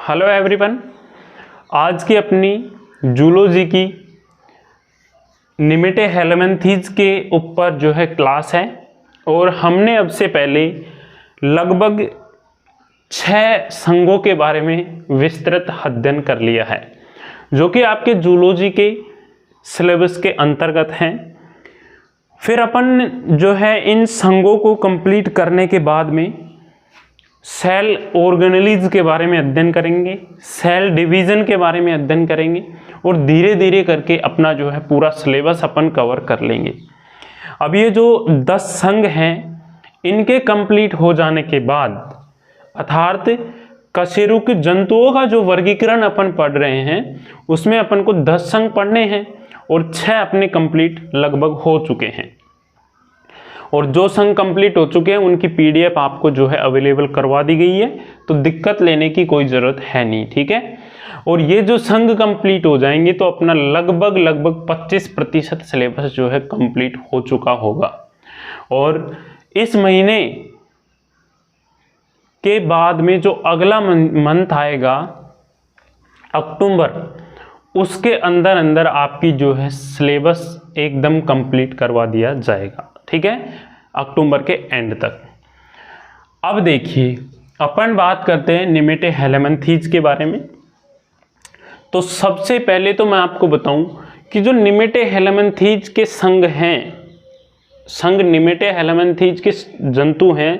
Hello everyone, आज की अपनी जूलॉजी की निमेटेहेलमिन्थीज के ऊपर जो है क्लास है और हमने अब से पहले लगभग 6 संघों के बारे में विस्तृत अध्ययन कर लिया है जो कि आपके जूलॉजी के सिलेबस के अंतर्गत हैं। फिर अपन जो है इन संघों को कंप्लीट करने के बाद में सेल ऑर्गेनेलीज के बारे में अध्ययन करेंगे, सेल डिवीज़न के बारे में अध्ययन करेंगे और धीरे धीरे करके अपना जो है पूरा सिलेबस अपन कवर कर लेंगे। अब ये जो 10 संघ हैं इनके कंप्लीट हो जाने के बाद अर्थात कशेरुकी जंतुओं का जो वर्गीकरण अपन पढ़ रहे हैं उसमें अपन को 10 संघ पढ़ने हैं और 6 अपने कंप्लीट लगभग हो चुके हैं और जो संघ कंप्लीट हो चुके हैं उनकी पीडीएफ आपको जो है अवेलेबल करवा दी गई है, तो दिक्कत लेने की कोई ज़रूरत है नहीं। ठीक है, और ये जो संघ कंप्लीट हो जाएंगे तो अपना लगभग 25% सिलेबस जो है कंप्लीट हो चुका होगा। और इस महीने के बाद में जो अगला मंथ आएगा अक्टूबर, उसके अंदर आपकी जो है सिलेबस एकदम कंप्लीट करवा दिया जाएगा। ठीक है, अक्टूबर के एंड तक। अब देखिए अपन बात करते हैं निमेटेहेलमिन्थीज के बारे में। तो सबसे पहले तो मैं आपको बताऊं कि जो निमेटेहेलमिन्थीज के संघ हैं, संघ निमेटेहेलमिन्थीज के जंतु हैं,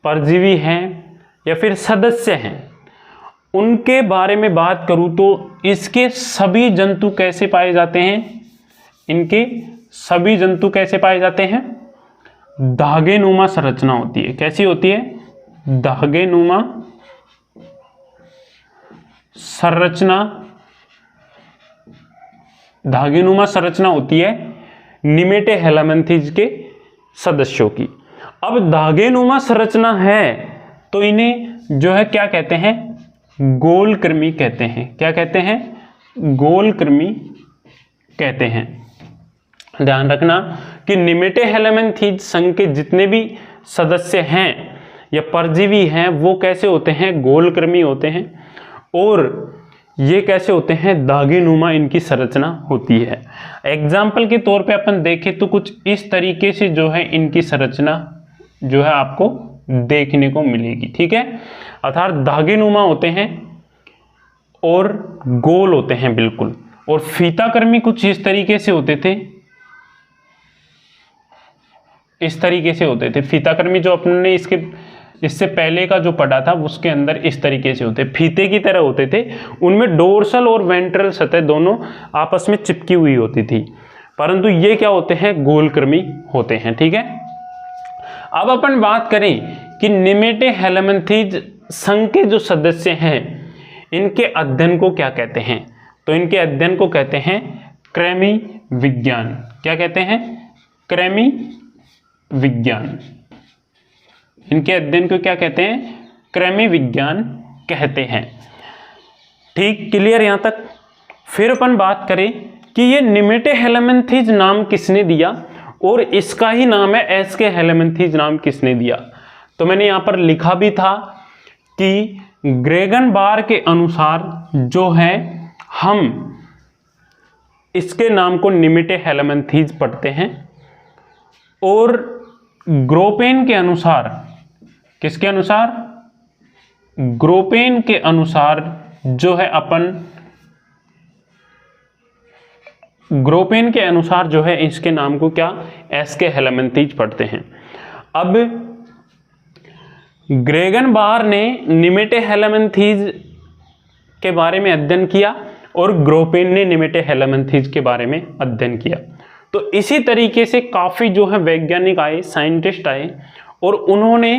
परजीवी हैं या फिर सदस्य हैं, उनके बारे में बात करूं तो इसके सभी जंतु कैसे पाए जाते हैं? इनके सभी जंतु कैसे पाए जाते हैं? धागेनुमा संरचना होती है। कैसी होती है? धागेनुमा संरचना, धागेनुमा संरचना होती है निमेटेहेलमिन्थीज के सदस्यों की। अब धागेनुमा संरचना है तो इन्हें जो है क्या कहते हैं? गोलकृमि कहते हैं। क्या कहते हैं? गोलकृमि कहते हैं। ध्यान रखना कि निमेटेहेलमिन्थीज संघ के जितने भी सदस्य हैं या परजीवी हैं वो कैसे होते हैं? गोलकृमि होते हैं। और ये कैसे होते हैं? धागेनुमा इनकी संरचना होती है। एग्जाम्पल के तौर पे अपन देखें तो कुछ इस तरीके से जो है इनकी संरचना जो है आपको देखने को मिलेगी। ठीक है, अर्थात धागेनुमा होते हैं और गोल होते हैं बिल्कुल। और फीताकृमि कुछ इस तरीके से होते थे, इस तरीके से होते थे। फीताकृमि जो अपने इससे पहले का जो पढ़ा था उसके अंदर इस तरीके से होते, फीते की तरह होते थे। उनमें डोर्सल और वेंट्रल सतह दोनों आपस में चिपकी हुई होती थी, परंतु ये क्या होते हैं? गोलकृमि होते हैं। ठीक है, अब अपन बात करें कि निमेटेहेलमिन्थीज संघ के जो सदस्य हैं इनके अध्ययन को क्या कहते हैं? तो इनके अध्ययन को कहते हैं कृमि विज्ञान। क्या कहते हैं? कृमि विज्ञान। इनके अध्ययन को क्या कहते हैं? कृमि विज्ञान कहते हैं। ठीक, क्लियर यहां तक? फिर अपन बात करें कि ये निमेटेहेलमिन्थीज नाम किसने दिया और इसका ही नाम है एस्केहेलमिन्थीज नाम किसने दिया? तो मैंने यहां पर लिखा भी था कि ग्रेगन-बार के अनुसार जो है हम इसके नाम को निमेटेहेलमिन्थीज पढ़ते हैं और ग्रोपेन के अनुसार, किसके अनुसार? ग्रोपेन के अनुसार जो है अपन ग्रोपेन के अनुसार जो है इसके नाम को क्या? एस्केहेलमिन्थीज पढ़ते हैं। अब ग्रेगन-बार ने निमेटेहेलमिन्थीज के बारे में अध्ययन किया और ग्रोपेन ने निमेटेहेलमिन्थीज के बारे में अध्ययन किया। तो इसी तरीके से काफ़ी जो है वैज्ञानिक आए, साइंटिस्ट आए और उन्होंने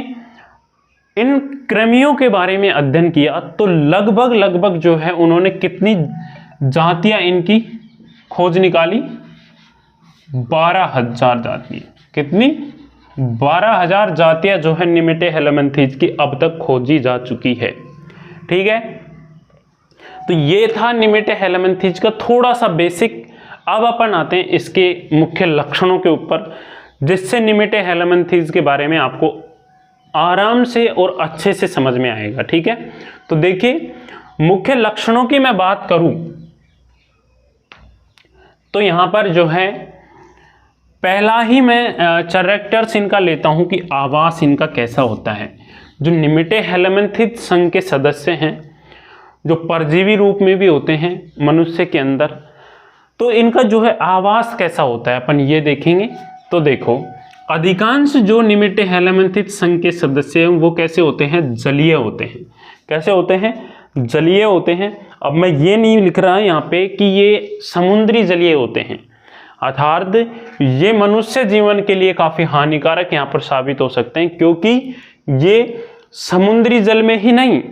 इन कृमियों के बारे में अध्ययन किया। तो लगभग जो है उन्होंने कितनी जातियां इनकी खोज निकाली? 12,000 जातियां। कितनी? 12,000 जातियां जो है निमेटेहेलमिन्थीज की अब तक खोजी जा चुकी है। ठीक है, तो ये था निमेटेहेलमिन्थीज का थोड़ा सा बेसिक। अब अपन आते हैं इसके मुख्य लक्षणों के ऊपर, जिससे निमेटेहेलमिन्थीज के बारे में आपको आराम से और अच्छे से समझ में आएगा। ठीक है, तो देखिए मुख्य लक्षणों की मैं बात करूं तो यहां पर जो है पहला ही मैं कैरेक्टर्स इनका लेता हूं कि आवास इनका कैसा होता है। जो निमिटे हेलमिंथिक संघ के सदस्य हैं, जो परजीवी रूप में भी होते हैं मनुष्य के अंदर, तो इनका जो है आवास कैसा होता है अपन ये देखेंगे। तो देखो अधिकांश जो निमिटे हेलमिंथिक संघ के सदस्य हैं वो कैसे होते हैं, जलीय होते हैं। कैसे होते हैं, जलीय होते हैं। अब मैं ये नहीं लिख रहा यहाँ पे कि ये समुद्री जलीय होते हैं, अर्थात ये मनुष्य जीवन के लिए काफ़ी हानिकारक यहाँ पर साबित हो सकते हैं, क्योंकि ये समुद्री जल में ही नहीं,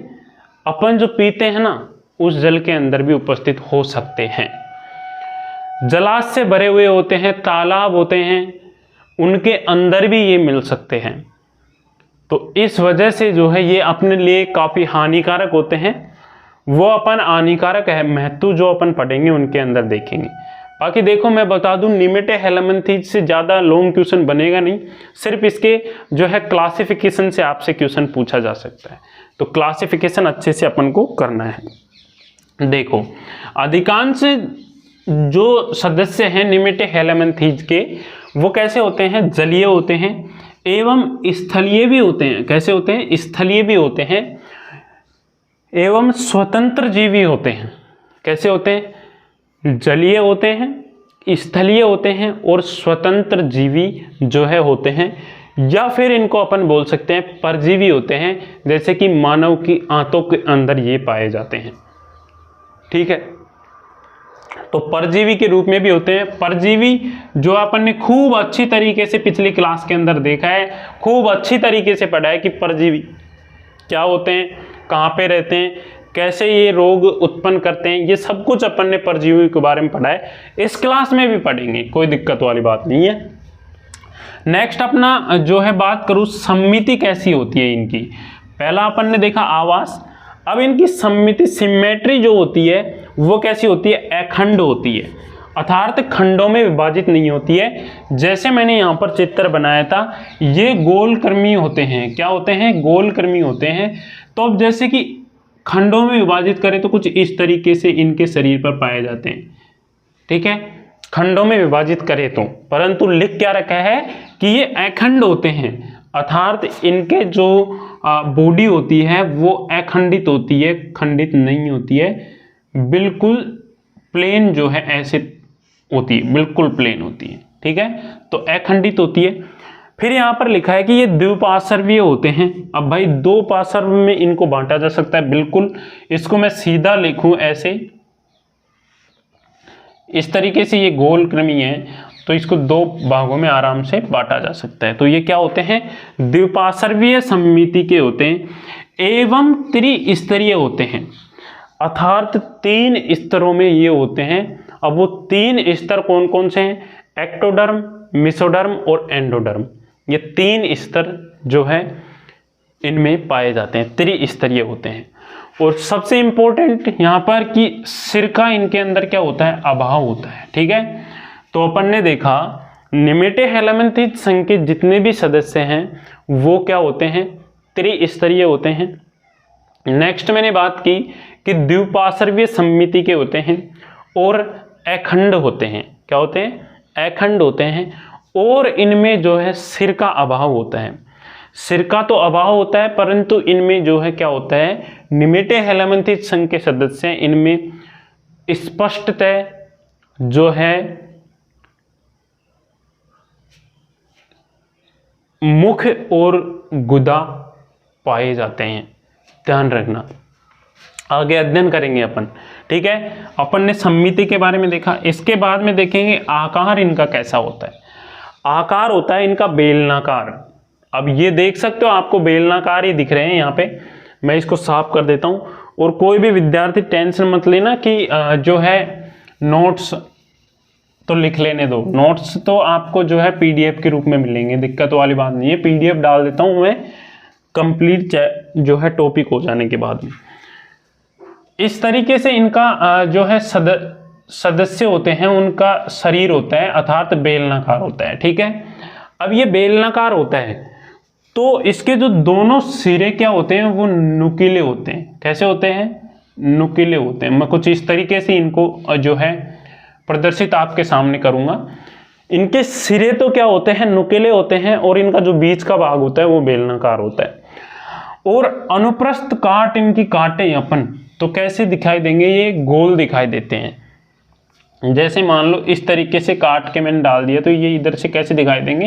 अपन जो पीते हैं ना उस जल के अंदर भी उपस्थित हो सकते हैं। जलाशय से भरे हुए होते हैं, तालाब होते हैं, उनके अंदर भी ये मिल सकते हैं। तो इस वजह से जो है ये अपने लिए काफ़ी हानिकारक होते हैं। वो अपन हानिकारक है महत्व जो अपन पढ़ेंगे उनके अंदर देखेंगे। बाकी देखो मैं बता दूं निमिटे हेलमिंथिक से ज़्यादा लॉन्ग क्वेश्चन बनेगा नहीं, सिर्फ इसके जो है क्लासिफिकेशन से आपसे क्वेश्चन पूछा जा सकता है। तो क्लासिफिकेशन अच्छे से अपन को करना है। देखो अधिकांश जो सदस्य हैं निमिटे हेलमिंथिक के वो कैसे होते हैं, जलीय होते हैं एवं स्थलीय भी होते हैं। कैसे होते हैं, स्थलीय भी होते हैं एवं स्वतंत्र जीवी होते हैं। कैसे होते हैं, जलीय होते हैं, स्थलीय होते हैं और स्वतंत्र जीवी जो है होते हैं, या फिर इनको अपन बोल सकते हैं परजीवी होते हैं, जैसे कि मानव की आंतों के अंदर ये पाए जाते हैं। ठीक है, तो परजीवी के रूप में भी होते हैं। परजीवी जो अपन ने खूब अच्छी तरीके से पिछली क्लास के अंदर देखा है, खूब अच्छी तरीके से पढ़ा है कि परजीवी क्या होते हैं, कहाँ पे रहते हैं, कैसे ये रोग उत्पन्न करते हैं, ये सब कुछ अपन ने परजीवी के बारे में पढ़ा है। इस क्लास में भी पढ़ेंगे, कोई दिक्कत वाली बात नहीं है। नेक्स्ट अपना जो है बात करूँ समिति कैसी होती है इनकी। पहला अपन ने देखा आवास, अब इनकी समिति सिमेट्री जो होती है वो कैसी होती है, अखंड होती है, अर्थात खंडों में विभाजित नहीं होती है। जैसे मैंने यहाँ पर चित्र बनाया था, ये गोलक्रमी होते हैं। क्या होते हैं, गोलक्रमी होते हैं। तो अब जैसे कि खंडों में विभाजित करें तो कुछ इस तरीके से इनके शरीर पर पाए जाते हैं। ठीक है, खंडों में विभाजित करें तो, परंतु लिख क्या रखा है कि ये अखंड होते हैं, अर्थात इनके जो बॉडी होती है वो अखंडित होती है, खंडित नहीं होती है, बिल्कुल प्लेन जो है ऐसे होती है, बिल्कुल प्लेन होती है। ठीक है, तो अखंडित होती है। फिर यहाँ पर लिखा है कि ये द्विपार्श्वीय होते हैं। अब भाई दो पार्श्व में इनको बांटा जा सकता है, बिल्कुल इसको मैं सीधा लिखूं ऐसे, इस तरीके से ये गोलक्रमी है तो इसको दो भागों में आराम से बांटा जा सकता है। तो ये क्या होते हैं, द्विपार्श्वीय समिति के होते हैं एवं त्रिस्तरीय होते हैं, अर्थात 3 स्तरों में ये होते हैं। अब वो 3 स्तर कौन कौन से हैं, एक्टोडर्म, मेसोडर्म और एंडोडर्म, ये 3 स्तर जो है इनमें पाए जाते हैं, त्रिस्तरीय होते हैं। और सबसे इंपॉर्टेंट यहाँ पर कि सिरका इनके अंदर क्या होता है, अभाव होता है। ठीक है, तो अपन ने देखा निमिटे हेलमिंथिक संघ के जितने भी सदस्य हैं वो क्या होते हैं, त्रिस्तरीय होते हैं। नेक्स्ट मैंने बात की कि द्विपार्श्वीय समिति के होते हैं और अखंड होते हैं। क्या होते हैं, अखंड होते हैं। और इनमें जो है सिर का अभाव होता है। सिर का तो अभाव होता है, परंतु इनमें जो है क्या होता है, निमिटे हेलमिंथिक संघ के सदस्य हैं, इनमें स्पष्टतः जो है मुख और गुदा पाए जाते हैं। ध्यान रखना, आगे अध्ययन करेंगे अपन। ठीक है, अपन ने समिति के बारे में देखा, इसके बाद में देखेंगे आकार इनका कैसा होता है। आकार होता है इनका बेलनाकार। अब ये देख सकते हो आपको बेलनाकार ही दिख रहे हैं यहाँ पे, मैं इसको साफ कर देता हूँ। और कोई भी विद्यार्थी टेंशन मत लेना कि जो है नोट्स तो लिख लेने दो, नोट्स तो आपको जो है पीडीएफ के रूप में मिलेंगे, दिक्कत वाली बात नहीं है। पीडीएफ डाल देता हूँ मैं कंप्लीट जो है टॉपिक हो जाने के बाद में। इस तरीके से इनका जो है सदस्य होते हैं, उनका शरीर होता है, अर्थात बेलनाकार होता है। ठीक है, अब ये बेलनाकार होता है, तो इसके जो दोनों सिरे क्या होते हैं वो नुकीले होते हैं। कैसे होते हैं? नुकीले होते हैं। मैं कुछ इस तरीके से इनको जो है प्रदर्शित आपके सामने करूंगा। इनके सिरे तो क्या होते हैं? नुकीले होते हैं, और इनका जो बीच का भाग होता है वो बेलनाकार होता है। और अनुप्रस्थ काट इनकी काटे अपन तो कैसे दिखाई देंगे? ये गोल दिखाई देते हैं। जैसे मान लो इस तरीके से काट के मैंने डाल दिया, तो ये इधर से कैसे दिखाई देंगे?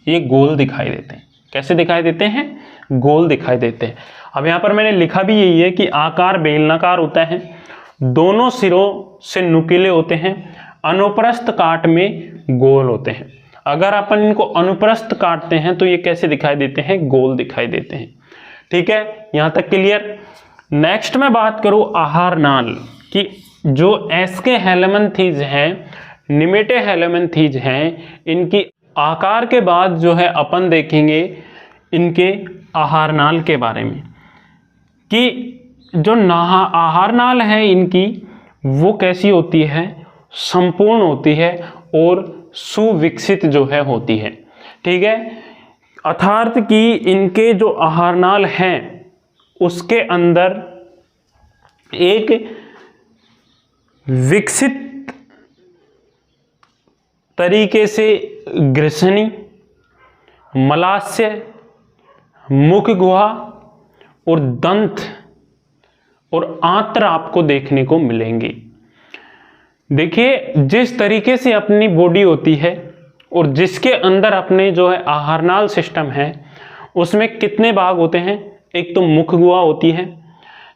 ये गोल दिखाई देते हैं। कैसे दिखाई देते हैं? गोल दिखाई देते हैं। अब यहाँ पर मैंने लिखा भी यही है कि आकार बेलनाकार होता है, दोनों सिरों से नुकीले होते हैं, अनुप्रस्थ काट में गोल होते हैं। अगर अपन इनको अनुप्रस्थ काटते हैं तो ये कैसे दिखाई देते हैं? गोल दिखाई देते हैं। ठीक है, यहां तक क्लियर। नेक्स्ट मैं बात करूं आहार नाल की, जो एस्के हेलमिंथेज हैं, निमेटे हेलमिंथेज हैं, इनकी आकार के बाद जो है अपन देखेंगे इनके आहार नाल के बारे में कि जो आहार नाल है इनकी वो कैसी होती है? संपूर्ण होती है और सुविकसित जो है होती है। ठीक है, अर्थात कि इनके जो आहार नाल हैं उसके अंदर एक विकसित तरीके से ग्रसनी, मलाशय, मुख गुहा और दंत और आंत्र आपको देखने को मिलेंगे। देखिए, जिस तरीके से अपनी बॉडी होती है और जिसके अंदर अपने जो है आहारनाल सिस्टम है, उसमें कितने भाग होते हैं? एक तो मुख गुहा होती है,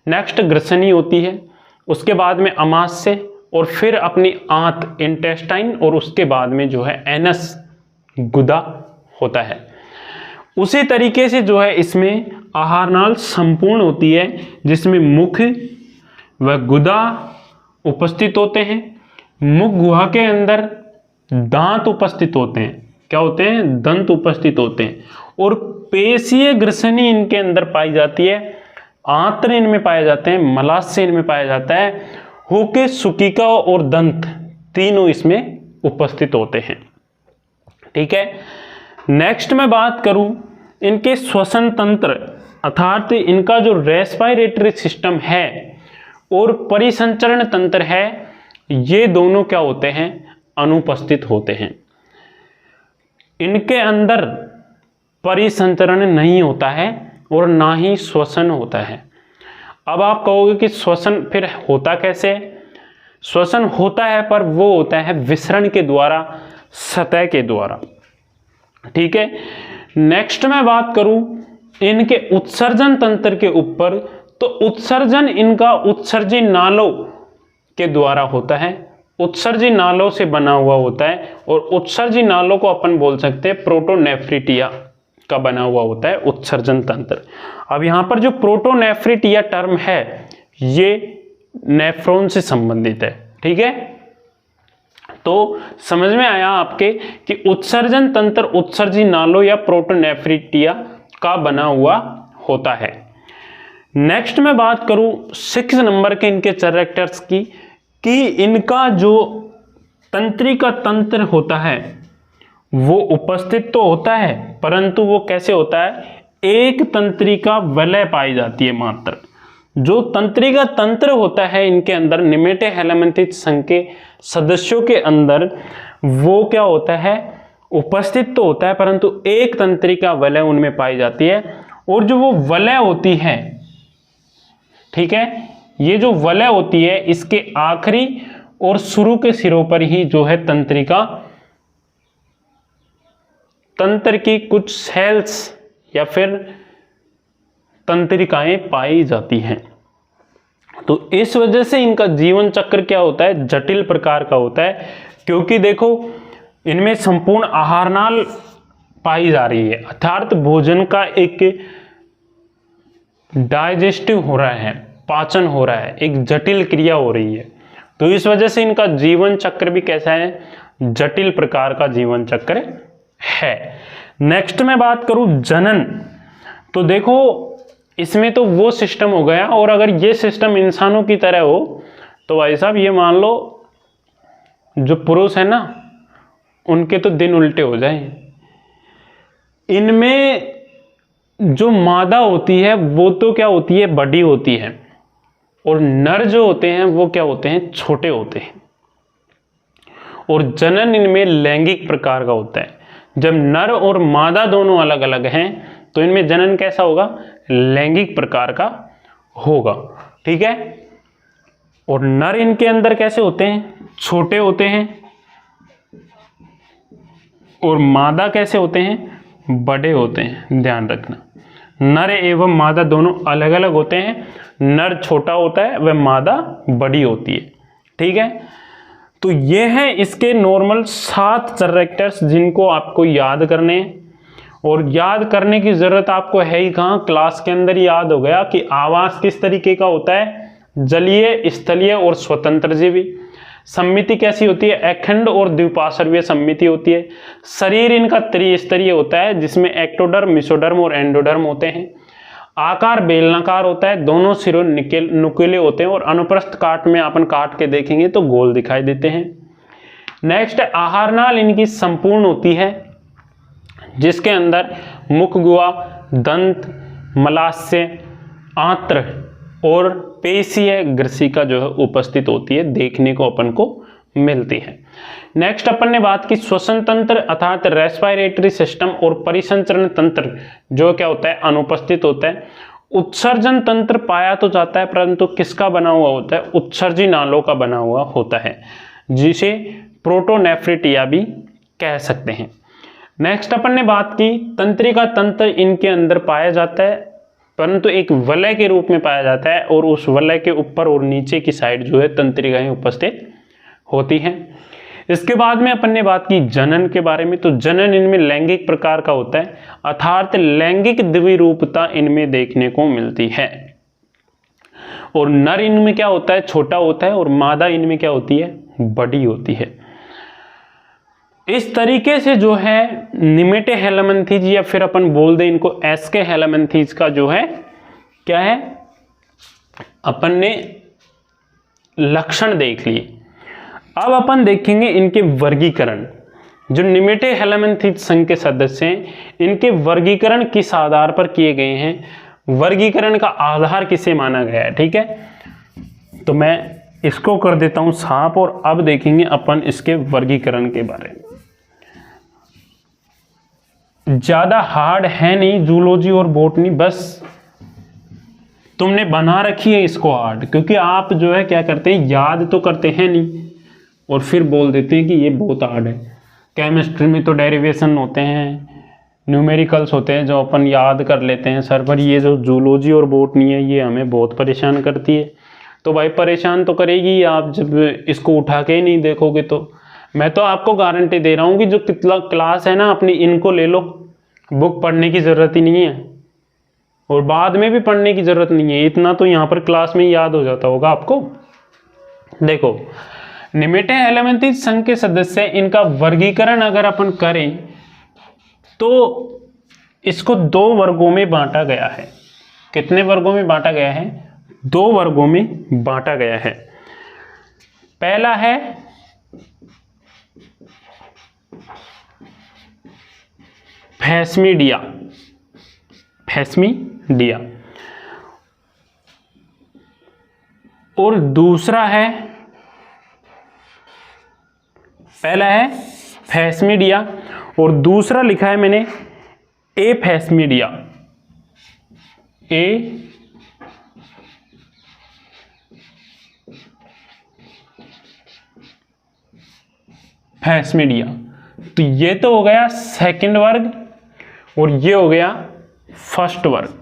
नेक्स्ट ग्रसनी होती है, उसके बाद में अमाशय, और फिर अपनी आंत इंटेस्टाइन, और उसके बाद में जो है एनस गुदा होता है। उसी तरीके से जो है इसमें आहारनाल संपूर्ण होती है, जिसमें मुख व गुदा उपस्थित होते हैं। मुख गुहा के अंदर दांत उपस्थित होते हैं। क्या होते हैं? दंत उपस्थित होते हैं। और पेशीय ग्रसनी इनके अंदर पाई जाती है, आंत्र इनमें पाए जाते हैं, मलाशय इनमें पाया जाता है, हुक, सुकिका और दंत तीनों इसमें उपस्थित होते हैं। ठीक है, नेक्स्ट मैं बात करूं इनके श्वसन तंत्र, अर्थात इनका जो रेस्पिरेटरी सिस्टम है और परिसंचरण तंत्र है, ये दोनों क्या होते हैं? अनुपस्थित होते हैं। इनके अंदर परिसंचरण नहीं होता है और ना ही श्वसन होता है। अब आप कहोगे कि श्वसन फिर होता कैसे? श्वसन होता है पर वो होता है विसरण के द्वारा, सतह के द्वारा। ठीक है, नेक्स्ट मैं बात करूं इनके उत्सर्जन तंत्र के ऊपर, तो उत्सर्जन इनका उत्सर्जी नालों के द्वारा होता है, उत्सर्जी नालों से बना हुआ होता है, और उत्सर्जी नालों को अपन बोल सकते हैं प्रोटोनेफ्रिटिया का बना हुआ होता है उत्सर्जन तंत्र। अब यहाँ पर जो प्रोटोनेफ्रिटिया टर्म है ये नेफ्रॉन से संबंधित है। ठीक है, तो समझ में आया आपके कि उत्सर्जन तंत्र उत्सर्जी नालों या प्रोटोनेफ्रिटिया का बना हुआ होता है। नेक्स्ट मैं बात करूं 6 नंबर के इनके कैरेक्टर्स की, कि इनका जो तंत्रिका तंत्र होता है वो उपस्थित तो होता है, परंतु वो कैसे होता है? एक तंत्रिका वलय पाई जाती है मात्र। जो तंत्रिका तंत्र होता है इनके अंदर, निमेटे हेलमिंथेज संघ के सदस्यों के अंदर, वो क्या होता है? उपस्थित तो होता है, परंतु एक तंत्रिका वलय उनमें पाई जाती है। और जो वो वलय होती है, ठीक है, ये जो वलय होती है इसके आखिरी और शुरू के सिरों पर ही जो है तंत्रिका तंत्र की कुछ सेल्स या फिर तंत्रिकाएं पाई जाती हैं। तो इस वजह से इनका जीवन चक्र क्या होता है? जटिल प्रकार का होता है, क्योंकि देखो इनमें संपूर्ण आहारनाल पाई जा रही है, अर्थात भोजन का एक डाइजेस्टिव हो रहा है, पाचन हो रहा है, एक जटिल क्रिया हो रही है। तो इस वजह से इनका जीवन चक्र भी कैसा है? जटिल प्रकार का जीवन चक्र है। नेक्स्ट मैं बात करूं जनन, तो देखो इसमें तो वो सिस्टम हो गया, और अगर ये सिस्टम इंसानों की तरह हो तो भाई साहब ये मान लो जो पुरुष है ना, उनके तो दिन उल्टे हो जाए। इनमें जो मादा होती है वो तो क्या होती है, बड़ी होती है, और नर जो होते हैं वो क्या होते हैं, छोटे होते हैं। और जनन इनमें लैंगिक प्रकार का होता है। जब नर और मादा दोनों अलग अलग हैं तो इनमें जनन कैसा होगा, लैंगिक प्रकार का होगा। ठीक है। और नर इनके अंदर कैसे होते हैं, छोटे होते हैं, और मादा कैसे होते हैं, बड़े होते हैं। ध्यान रखना, नर एवं मादा दोनों अलग अलग होते हैं। नर छोटा होता है, वह मादा बड़ी होती है। ठीक है। तो ये हैं इसके नॉर्मल 7 कैरेक्टर्स जिनको आपको याद करने हैं। और याद करने की जरूरत आपको है ही कहाँ, क्लास के अंदर ही याद हो गया कि आवास किस तरीके का होता है, जलीय, स्थलीय और स्वतंत्र जीवी। सम्मिति कैसी होती है, अखंड और द्विपार्श्वीय सम्मिति होती है। शरीर इनका त्रिस्तरीय होता है जिसमें एक्टोडर्म, मेसोडर्म और एंडोडर्म होते हैं। आकार बेलनाकार होता है, दोनों सिरों नुकीले होते हैं, और अनुप्रस्थ काट में अपन काट के देखेंगे तो गोल दिखाई देते हैं। नेक्स्ट, आहार नाल इनकी संपूर्ण होती है जिसके अंदर मुख गुहा, दंत, मलाशय, आंत्र और पेशीय ग्रसिका जो है उपस्थित होती है, देखने को अपन को मिलती है। नेक्स्ट अपन ने बात की श्वसन तंत्र अर्थात रेस्पिरेटरी सिस्टम और परिसंचरण तंत्र जो क्या होता है, अनुपस्थित होता है। उत्सर्जन तंत्र पाया तो जाता है परंतु किसका बना हुआ होता है, उत्सर्जी नालों का बना हुआ होता है, जिसे प्रोटोनेफ्रिटिया भी कह सकते हैं। नेक्स्ट अपन ने बात की तंत्रिका तंत्र इनके अंदर पाया जाता है परंतु एक वलय के रूप में पाया जाता है, और उस वलय के ऊपर और नीचे की साइड जो है तंत्रिकाएं उपस्थित होती हैं। इसके बाद में अपन ने बात की जनन के बारे में। तो जनन इनमें लैंगिक प्रकार का होता है अर्थात लैंगिक द्विरूपता इनमें देखने को मिलती है। और नर इनमें क्या होता है, छोटा होता है, और मादा इनमें क्या होती है, बड़ी होती है। इस तरीके से जो है निमेटे हेलमिंथीज या फिर अपन बोल दें इनको एस्के हेलमिंथीज का जो है क्या है, अपन ने लक्षण देख लिए। अब अपन देखेंगे इनके वर्गीकरण। जो निमेटे हेलमिंथीज संघ के सदस्य हैं इनके वर्गीकरण किस आधार पर किए गए हैं, वर्गीकरण का आधार किसे माना गया है। ठीक है, तो मैं इसको कर देता हूं साफ, और अब देखेंगे अपन इसके वर्गीकरण के बारे में। ज्यादा हार्ड है नहीं जूलॉजी और बॉटनी, बस तुमने बना रखी है इसको हार्ड, क्योंकि आप जो है क्या करते हैं, याद तो करते हैं नहीं और फिर बोल देते हैं कि ये बहुत हार्ड है। केमिस्ट्री में तो डेरिवेशन होते हैं, न्यूमेरिकल्स होते हैं जो अपन याद कर लेते हैं सर, पर ये जो जूलॉजी और बॉटनी है ये हमें बहुत परेशान करती है। तो भाई परेशान तो करेगी, आप जब इसको उठा के ही नहीं देखोगे तो। मैं तो आपको गारंटी दे रहा हूँ कि जो कितना क्लास है ना अपनी, इनको ले लो, बुक पढ़ने की ज़रूरत ही नहीं है और बाद में भी पढ़ने की ज़रूरत नहीं है, इतना तो यहाँ पर क्लास में याद हो जाता होगा आपको। देखो, निमेटे हेलमिंथीज संघ के सदस्य, इनका वर्गीकरण अगर अपन करें तो इसको 2 वर्गों में बांटा गया है। कितने वर्गों में बांटा गया है, 2 वर्गों में बांटा गया है। पहला है फैस्मिडिया, फैस्मिडिया, और दूसरा है, पहला है फैस्मिडिया और दूसरा लिखा है मैंने ए फैस्मिडिया, ए फैस्मिडिया। तो ये तो हो गया सेकंड वर्ग और ये हो गया फर्स्ट वर्ग।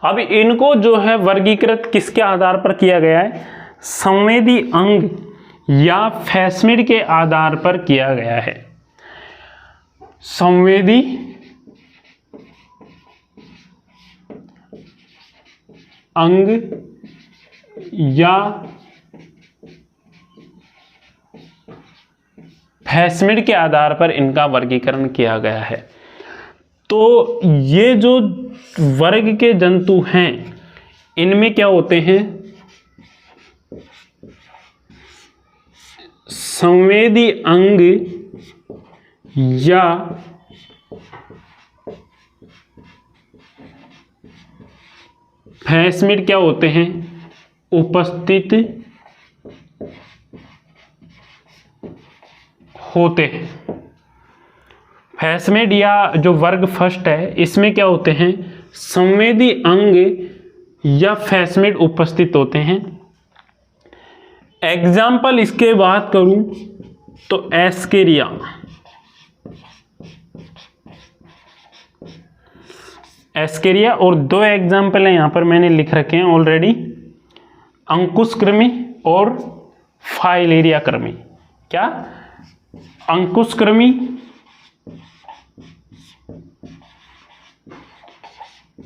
अब इनको जो है वर्गीकृत किसके आधार पर किया गया है, संवेदी अंग या फैस्मिड के आधार पर किया गया है। संवेदी अंग या फैस्मिड के आधार पर इनका वर्गीकरण किया गया है। तो ये जो वर्ग के जंतु हैं इनमें क्या होते हैं, संवेदी अंग या फैसमिड क्या होते हैं, उपस्थित होते हैं। फैसमिड या जो वर्ग फर्स्ट है इसमें क्या होते हैं, संवेदी अंग या फैसमिड उपस्थित होते हैं। एग्जाम्पल इसके बात करूं तो एस्केरिया, एस्केरिया, और दो एग्जाम्पल हैं यहां पर मैंने लिख रखे हैं ऑलरेडी, अंकुशक्रमी और फाइलेरिया कृमि। क्या, अंकुशक्रमी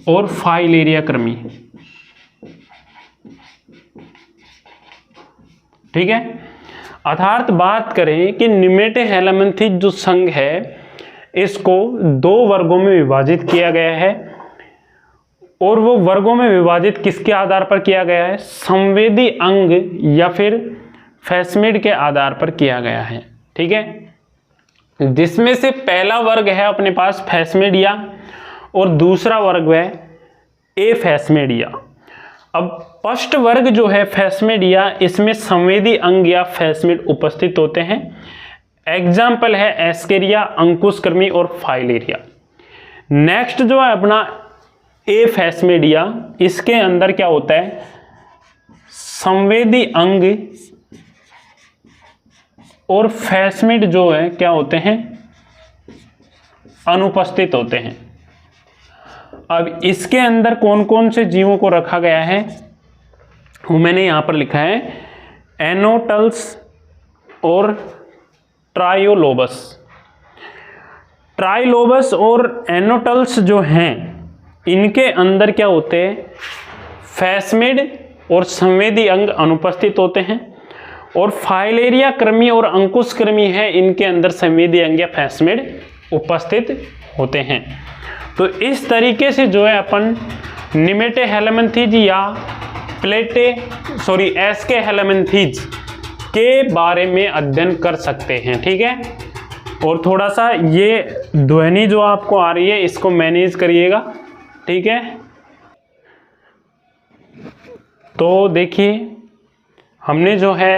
और फाइलेरिया कृमि। ठीक है। अर्थात बात करें कि निमेटोहेलमिन्थेस जो संघ है इसको दो वर्गों में विभाजित किया गया है, और वो वर्गों में विभाजित किसके आधार पर किया गया है, संवेदी अंग या फिर फैसमिड के आधार पर किया गया है। ठीक है, जिसमें से पहला वर्ग है अपने पास फैसमिडिया और दूसरा वर्ग है एफैसमिडिया। अब फर्स्ट वर्ग जो है फैसमिडिया, इसमें संवेदी अंग या फैसमिड उपस्थित होते हैं। एग्जाम्पल है एस्केरिया, अंकुशक्रमी और फाइलेरिया। नेक्स्ट जो है अपना एफैसमिडिया, इसके अंदर क्या होता है, संवेदी अंग और फैसमिड जो है क्या होते हैं, अनुपस्थित होते हैं। अब इसके अंदर कौन कौन से जीवों को रखा गया है वो मैंने यहां पर लिखा है, एनोटल्स और ट्रायोलोबस। ट्राइलोबस और एनोटल्स जो हैं इनके अंदर क्या होते हैं, फैसमिड और संवेदी अंग अनुपस्थित होते हैं, और फाइलेरिया कृमि और अंकुश कृमि है इनके अंदर संवेदी अंग या फैसमिड उपस्थित होते हैं। तो इस तरीके से जो है अपन निमेटोहेलमिन्थेस या एस्केहेलमिन्थेस के बारे में अध्ययन कर सकते हैं। ठीक है, और थोड़ा सा ये ध्वनि जो आपको आ रही है इसको मैनेज करिएगा। ठीक है, तो देखिए हमने जो है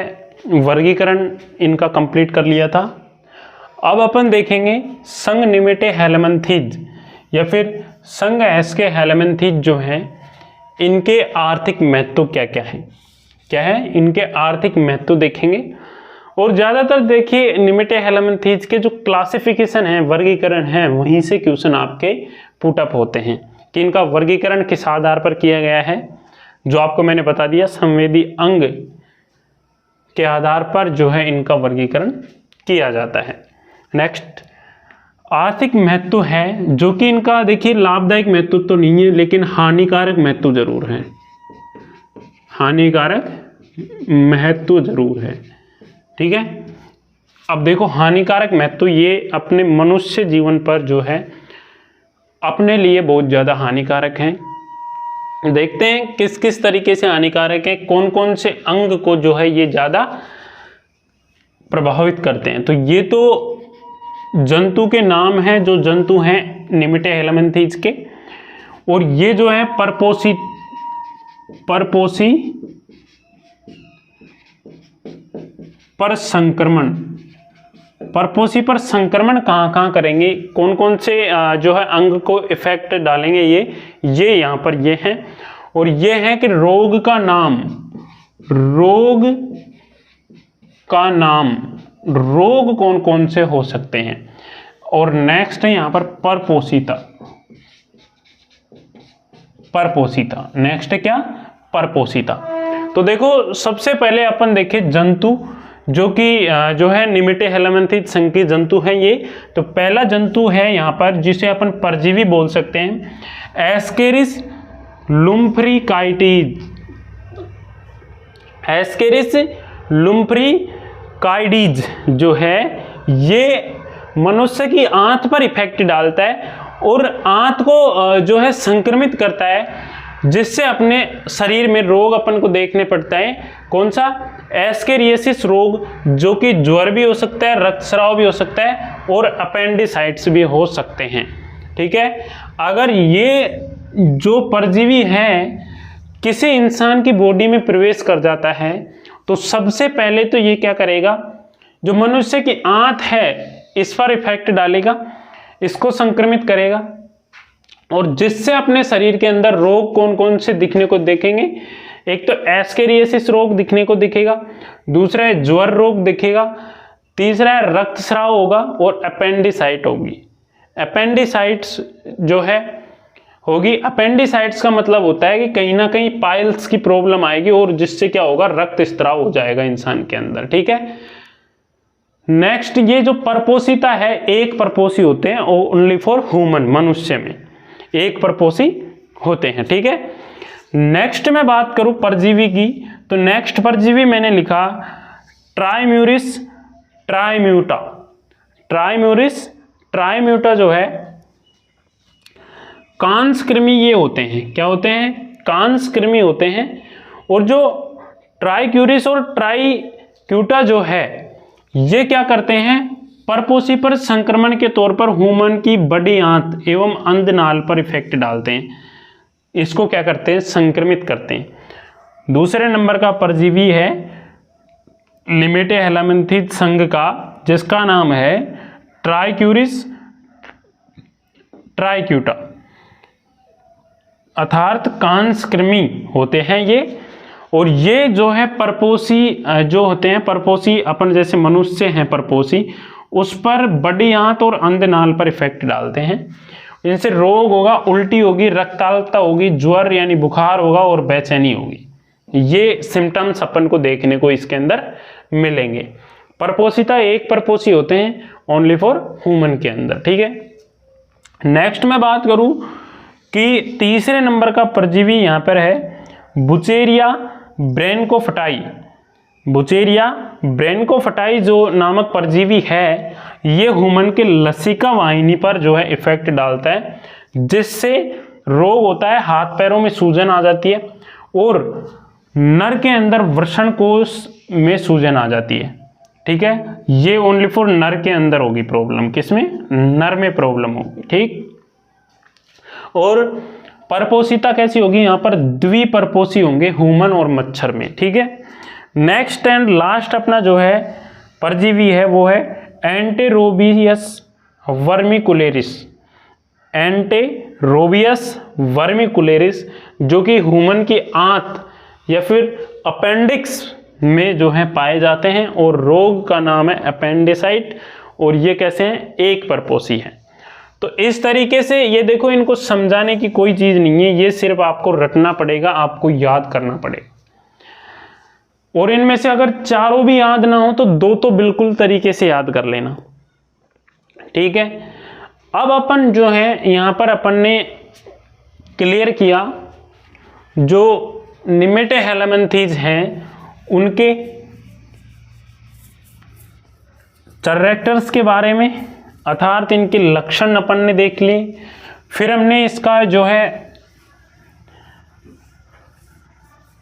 वर्गीकरण इनका कंप्लीट कर लिया था। अब अपन देखेंगे संघ निमेटोहेलमिन्थेस या फिर संघ एस्केहेलमिन्थेस जो हैं इनके आर्थिक महत्व क्या है इनके आर्थिक महत्व देखेंगे। और ज़्यादातर देखिए निमेटोहेलमिन्थेस के जो क्लासिफिकेशन है, वर्गीकरण है, वहीं से क्वेश्चन आपके पुट अप होते हैं कि इनका वर्गीकरण किस आधार पर किया गया है, जो आपको मैंने बता दिया संवेदी अंग के आधार पर जो है इनका वर्गीकरण किया जाता है। नेक्स्ट आर्थिक महत्व है, जो कि इनका देखिए लाभदायक महत्व तो नहीं है लेकिन हानिकारक महत्व जरूर है, हानिकारक महत्व जरूर है। ठीक है, अब देखो हानिकारक महत्व ये अपने मनुष्य जीवन पर जो है अपने लिए बहुत ज़्यादा हानिकारक हैं। देखते हैं किस किस तरीके से हानिकारक है, कौन कौन से अंग को जो है ये ज़्यादा प्रभावित करते हैं। तो ये तो जंतु के नाम हैं, जो जंतु हैं निमेटोहेलमिन्थेस के, और ये जो है परपोषी पर संक्रमण, परपोषी पर संक्रमण कहाँ करेंगे, कौन कौन से जो है अंग को इफेक्ट डालेंगे, ये यहाँ पर ये हैं। और ये है कि रोग का नाम, रोग कौन कौन से हो सकते हैं। और नेक्स्ट है यहाँ पर परपोषिता, नेक्स्ट है क्या, परपोषिता। तो देखो सबसे पहले अपन देखें जंतु जो कि जो है निमेटोहेलमिन्थेस संघ के जंतु हैं ये। तो पहला जंतु है यहाँ पर जिसे अपन परजीवी बोल सकते हैं, एस्केरिस लुम्फ्रिकाइडिस। एस्केरिस लुम्फ्रिकाइडिस जो है ये मनुष्य की आंत पर इफेक्ट डालता है और आंत को जो है संक्रमित करता है, जिससे अपने शरीर में रोग अपन को देखने पड़ता है। कौन सा, एस्केरियासिस रोग, जो कि ज्वर भी हो सकता है, रक्तस्राव भी हो सकता है और अपेंडिसाइटिस भी हो सकते हैं। ठीक है, अगर ये जो परजीवी हैं किसी इंसान की बॉडी में प्रवेश कर जाता है तो सबसे पहले तो ये क्या करेगा, जो मनुष्य की आंत है इस पर इफेक्ट डालेगा, इसको संक्रमित करेगा, और जिससे अपने शरीर के अंदर रोग कौन कौन से दिखने को देखेंगे, एक तो एस्केरियासिस रोग दिखने को दिखेगा, दूसरा है ज्वर रोग दिखेगा, तीसरा है रक्तस्राव होगा, और अपेंडिसाइट होगी। अपेंडिसाइट्स जो है होगी, अपेंडिसाइट्स का मतलब होता है कि कहीं ना कहीं पाइल्स की प्रॉब्लम आएगी और जिससे क्या होगा, रक्तस्राव हो जाएगा इंसान के अंदर। ठीक है। नेक्स्ट, ये जो परपोषिता है, एक परपोषी होते हैं ओनली फॉर ह्यूमन, मनुष्य में एक परपोषी होते हैं। ठीक है। नेक्स्ट मैं बात करूं परजीवी की, तो नेक्स्ट परजीवी मैंने लिखा ट्राइम्यूरिस ट्राइम्यूटा। ट्राइम्यूरिस ट्राइम्यूटा जो है कांसकृमि ये होते हैं, क्या होते हैं, कांसकृमि होते हैं। और जो ट्राइक्यूरिस और ट्राइक्यूटा जो है ये क्या करते हैं, परपोषी पर संक्रमण के तौर पर ह्यूमन की बड़ी आंत एवं अंधनाल पर इफेक्ट डालते हैं, इसको क्या करते हैं, संक्रमित करते हैं। दूसरे नंबर का परजीवी है लिमेटे हेलामिन्थीज संघ का, जिसका नाम है ट्राइक्यूरिस ट्राइक्यूटा, अर्थात कांसकृमि होते हैं ये। और ये जो है परपोषी जो होते हैं, परपोषी अपन जैसे मनुष्य हैं परपोषी, उस पर बड़ी आंत और अंधनाल पर इफेक्ट डालते हैं। इनसे रोग होगा, उल्टी होगी, रक्ताल्पता होगी, ज्वर यानी बुखार होगा और बेचैनी होगी। ये सिम्टम्स अपन को देखने को इसके अंदर मिलेंगे। परपोषिता एक परपोषी होते हैं ओनली फॉर ह्यूमन के अंदर। ठीक है। नेक्स्ट मैं बात करूं कि तीसरे नंबर का परजीवी यहाँ पर है बुचेरिया ब्रैनकोफटाई। बुचेरिया ब्रैनकोफटाई जो नामक परजीवी है, ये ह्यूमन के लसिका वाहिनी पर जो है इफेक्ट डालता है, जिससे रोग होता है, हाथ पैरों में सूजन आ जाती है और नर के अंदर वृषण कोश में सूजन आ जाती है। ठीक है। ये ओनली फॉर नर के अंदर होगी प्रॉब्लम, किसमें, नर में प्रॉब्लम होगी। ठीक। और परपोषिता कैसी होगी, यहाँ पर द्विपरपोषी होंगे ह्यूमन और मच्छर में। ठीक है। नेक्स्ट एंड लास्ट अपना जो है परजीवी है वो है एंटेरोबियस वर्मिकुलेरिस। एंटेरोबियस वर्मिकुलेरिस, जो कि ह्यूमन की आंत या फिर अपेंडिक्स में जो है पाए जाते हैं, और रोग का नाम है अपेंडिसाइट, और ये कैसे हैं, एक परपोषी है। तो इस तरीके से ये देखो, इनको समझाने की कोई चीज नहीं है, ये सिर्फ आपको रटना पड़ेगा, आपको याद करना पड़ेगा। और इनमें से अगर चारों भी याद ना हो तो दो तो बिल्कुल तरीके से याद कर लेना। ठीक है। अब अपन जो है यहां पर अपन ने क्लियर किया जो निमेटे हेलामिन्थीज हैं उनके कैरेक्टर्स के बारे में, अर्थात इनके लक्षण अपन ने देख लिए। फिर हमने इसका जो है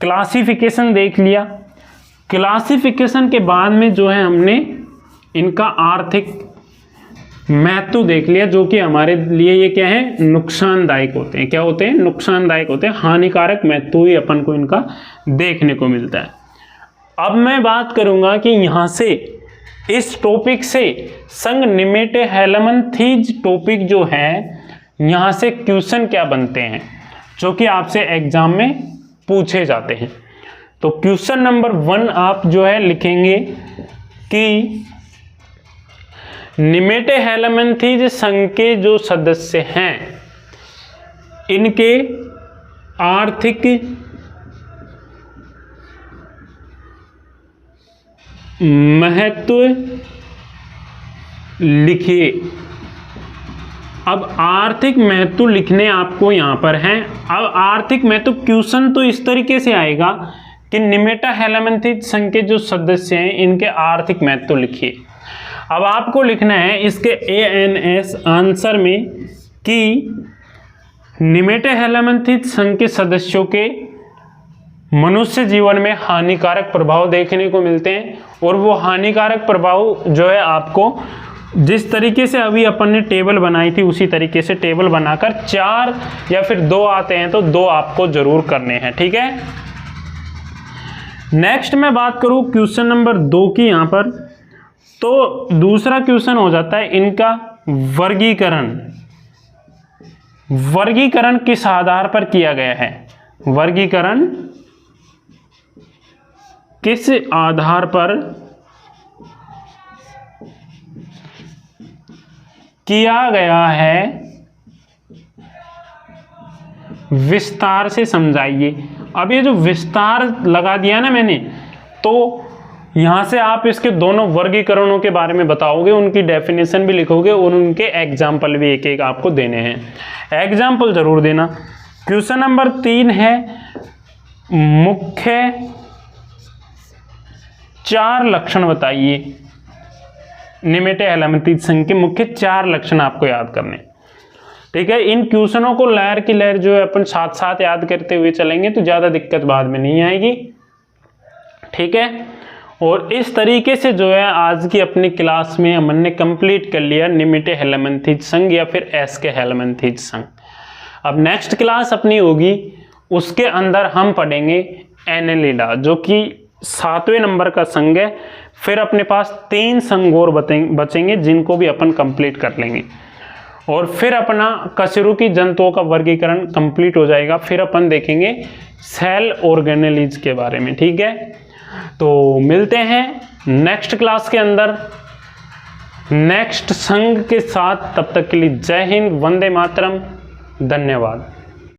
क्लासिफिकेशन देख लिया। क्लासिफिकेशन के बाद में जो है हमने इनका आर्थिक महत्व देख लिया, जो कि हमारे लिए ये क्या है, नुकसानदायक होते हैं। क्या होते हैं, नुकसानदायक होते हैं, हानिकारक महत्व ही अपन को इनका देखने को मिलता है। अब मैं बात करूंगा कि यहाँ से इस टॉपिक से संघ निमेटे हेलामिन्थीज टॉपिक जो है, यहाँ से क्वेश्चन क्या बनते हैं जो कि आपसे एग्जाम में पूछे जाते हैं। तो क्वेश्चन नंबर 1 आप जो है लिखेंगे कि निमेटे हेलामिन्थीज संघ के जो सदस्य हैं इनके आर्थिक महत्व लिखिए। अब आर्थिक महत्व लिखने आपको यहां पर हैं। अब आर्थिक महत्व क्वेश्चन तो इस तरीके से आएगा कि निमेटा हेलामिन्थीज संघ के जो सदस्य हैं इनके आर्थिक महत्व लिखिए। अब आपको लिखना है इसके ANS आंसर में कि निमेटे हेलामिन्थीज संघ के सदस्यों के मनुष्य जीवन में हानिकारक प्रभाव देखने को मिलते हैं, और वो हानिकारक प्रभाव जो है आपको जिस तरीके से अभी अपन ने टेबल बनाई थी उसी तरीके से टेबल बनाकर 4 या फिर 2 आते हैं तो 2 आपको जरूर करने हैं, ठीक है। नेक्स्ट मैं बात करूं क्वेश्चन नंबर 2 की यहां पर, तो दूसरा क्वेश्चन हो जाता है इनका वर्गीकरण। वर्गीकरण किस आधार पर किया गया है? वर्गीकरण किस आधार पर किया गया है, विस्तार से समझाइए। अब ये जो विस्तार लगा दिया ना मैंने, तो यहां से आप इसके दोनों वर्गीकरणों के बारे में बताओगे, उनकी डेफिनेशन भी लिखोगे और उनके एग्जाम्पल भी एक एक आपको देने हैं। एग्जाम्पल जरूर देना। क्वेश्चन नंबर 3 है मुख्य 4 लक्षण बताइए। निमेटे हेलमंथीज संघ के मुख्य 4 लक्षण आपको याद करने, ठीक है। इन क्वेश्चनों को लहर की लहर जो है अपन साथ साथ याद करते हुए चलेंगे तो ज्यादा दिक्कत बाद में नहीं आएगी, ठीक है। और इस तरीके से जो है आज की अपनी क्लास में हमने ने कंप्लीट कर लिया निमेटे हेलमंथीज संघ या फिर एसके हेलमंथीज संघ। अब नेक्स्ट क्लास अपनी होगी, उसके अंदर हम पढ़ेंगे एनेलिडा जो कि 7वें नंबर का संघ है। फिर अपने पास 3 संघ और बचेंगे जिनको भी अपन कंप्लीट कर लेंगे और फिर अपना कशेरुकी जंतुओं का वर्गीकरण कंप्लीट हो जाएगा। फिर अपन देखेंगे सेल ऑर्गेनेलीज के बारे में, ठीक है। तो मिलते हैं नेक्स्ट क्लास के अंदर नेक्स्ट संघ के साथ। तब तक के लिए जय हिंद, वंदे मातरम, धन्यवाद।